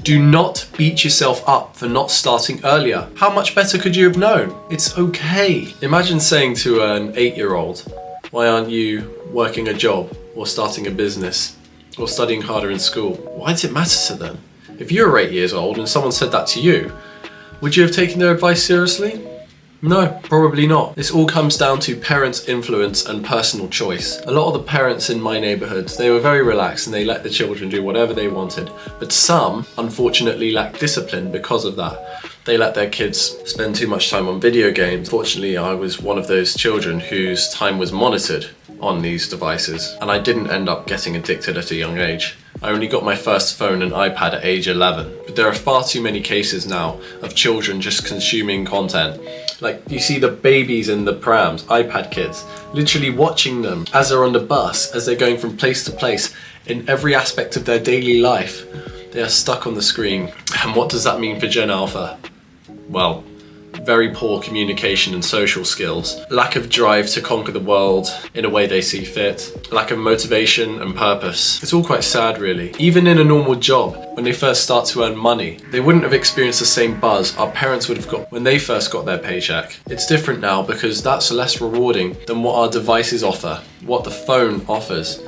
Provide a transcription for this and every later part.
Do not beat yourself up for not starting earlier. How much better could you have known? It's okay. Imagine saying to an 8-year-old, why aren't you working a job or starting a business or studying harder in school? Why does it matter to them? If you were 8 years old and someone said that to you, would you have taken their advice seriously? No, probably not. This all comes down to parents' influence and personal choice. A lot of the parents in my neighbourhood, they were very relaxed and they let the children do whatever they wanted. But some, unfortunately, lack discipline because of that. They let their kids spend too much time on video games. Fortunately, I was one of those children whose time was monitored on these devices, and I didn't end up getting addicted at a young age. I only got my first phone and iPad at age 11. But there are far too many cases now of children just consuming content. Like, you see the babies in the prams, iPad kids, literally watching them as they're on the bus, as they're going from place to place in every aspect of their daily life. They are stuck on the screen. And what does that mean for Gen Alpha? Well, very poor communication and social skills, lack of drive to conquer the world in a way they see fit, lack of motivation and purpose. It's all quite sad, really. Even in a normal job, when they first start to earn money, they wouldn't have experienced the same buzz our parents would have got when they first got their paycheck. It's different now because that's less rewarding than what our devices offer, what the phone offers.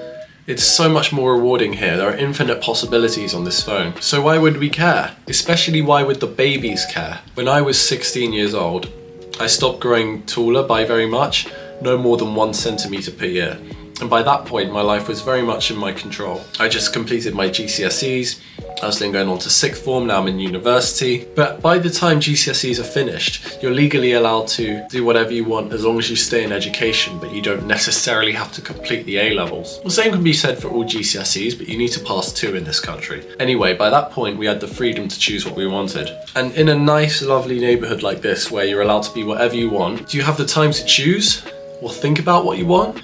It's so much more rewarding here. There are infinite possibilities on this phone. So why would we care? Especially why would the babies care? When I was 16 years old, I stopped growing taller by very much, no more than 1 centimetre per year. And by that point, my life was very much in my control. I just completed my GCSEs. I was then going on to sixth form, now I'm in university. But by the time GCSEs are finished, you're legally allowed to do whatever you want as long as you stay in education, but you don't necessarily have to complete the A-levels. The same can be said for all GCSEs, but you need to pass 2 in this country. Anyway, by that point, we had the freedom to choose what we wanted. And in a nice, lovely neighbourhood like this, where you're allowed to be whatever you want, do you have the time to choose or think about what you want?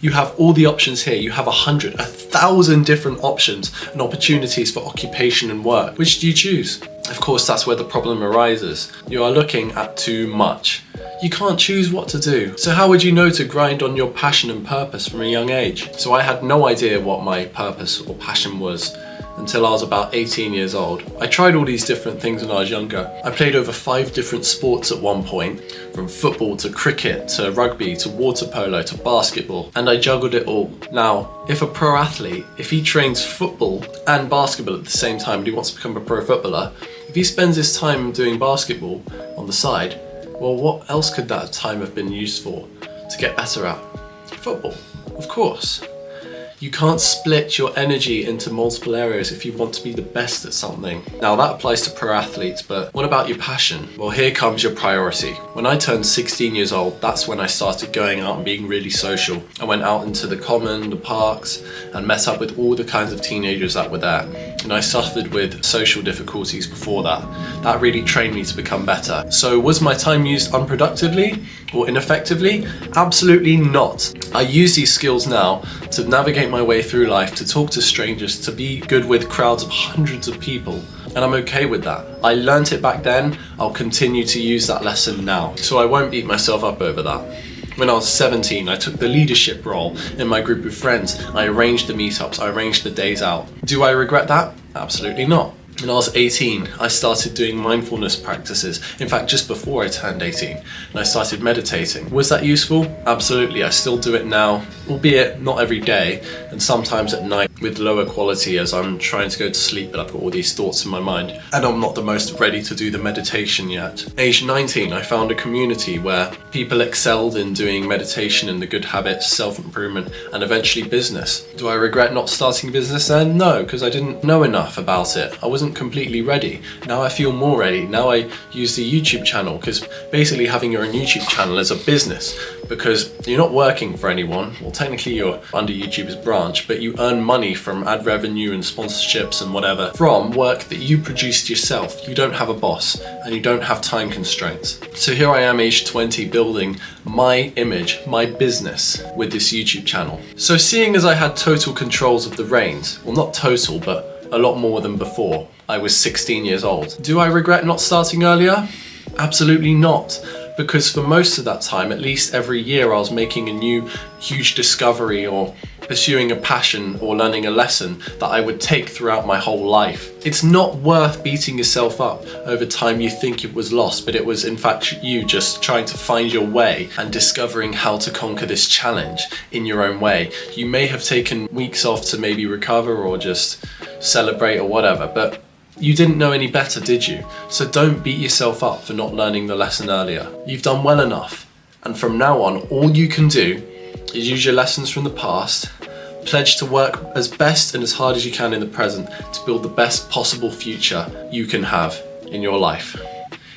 You have all the options here. You have 100, 1,000 different options and opportunities for occupation and work. Which do you choose? Of course, that's where the problem arises. You are looking at too much. You can't choose what to do. So how would you know to grind on your passion and purpose from a young age? So I had no idea what my purpose or passion was until I was about 18 years old. I tried all these different things when I was younger. I played over 5 different sports at one point, from football to cricket to rugby to water polo to basketball, and I juggled it all. Now, if a pro athlete, if he trains football and basketball at the same time and he wants to become a pro footballer, if he spends his time doing basketball on the side, well, what else could that time have been used for to get better at? Football, of course. You can't split your energy into multiple areas if you want to be the best at something. Now that applies to pro athletes, but what about your passion? Well, here comes your priority. When I turned 16 years old, that's when I started going out and being really social. I went out into the common, the parks, and met up with all the kinds of teenagers that were there. And I suffered with social difficulties before that. That really trained me to become better. So was my time used unproductively or ineffectively? Absolutely not. I use these skills now to navigate my way through life, to talk to strangers, to be good with crowds of hundreds of people, and I'm okay with that. I learnt it back then, I'll continue to use that lesson now, so I won't beat myself up over that. When I was 17, I took the leadership role in my group of friends. I arranged the meetups, I arranged the days out. Do I regret that? Absolutely not. When I was 18, I started doing mindfulness practices. In fact, just before I turned 18, and I started meditating. Was that useful? Absolutely, I still do it now, albeit not every day, and sometimes at night with lower quality as I'm trying to go to sleep, but I've got all these thoughts in my mind, and I'm not the most ready to do the meditation yet. Age 19, I found a community where people excelled in doing meditation and the good habits, self-improvement, and eventually business. Do I regret not starting business then? No, because I didn't know enough about it. I wasn't completely ready. Now I feel more ready. Now I use the YouTube channel, because basically having your own YouTube channel is a business, because you're not working for anyone. Well, technically you're under YouTube's branch, but you earn money from ad revenue and sponsorships and whatever from work that you produced yourself. You don't have a boss and you don't have time constraints. So here I am, age 20, building my image, my business with this YouTube channel. So seeing as I had total controls of the reins, well, not total, but a lot more than before. I was 16 years old. Do I regret not starting earlier? Absolutely not. Because for most of that time, at least every year, I was making a new huge discovery or pursuing a passion or learning a lesson that I would take throughout my whole life. It's not worth beating yourself up over time you think it was lost, but it was in fact you just trying to find your way and discovering how to conquer this challenge in your own way. You may have taken weeks off to maybe recover or just celebrate or whatever, but you didn't know any better, did you? So don't beat yourself up for not learning the lesson earlier. You've done well enough. And from now on, all you can do is use your lessons from the past, pledge to work as best and as hard as you can in the present to build the best possible future you can have in your life.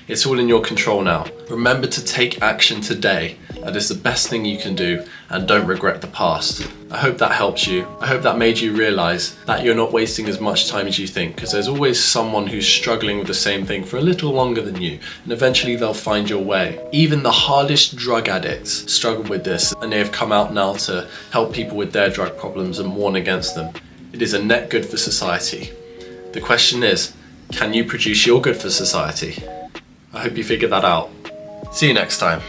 It's all in your control now. Remember to take action today. That is the best thing you can do, and don't regret the past. I hope that helps you. I hope that made you realize that you're not wasting as much time as you think, because there's always someone who's struggling with the same thing for a little longer than you, and eventually they'll find your way. Even the hardest drug addicts struggle with this, and they have come out now to help people with their drug problems and warn against them. It is a net good for society. The question is, can you produce your good for society? I hope you figured that out. See you next time.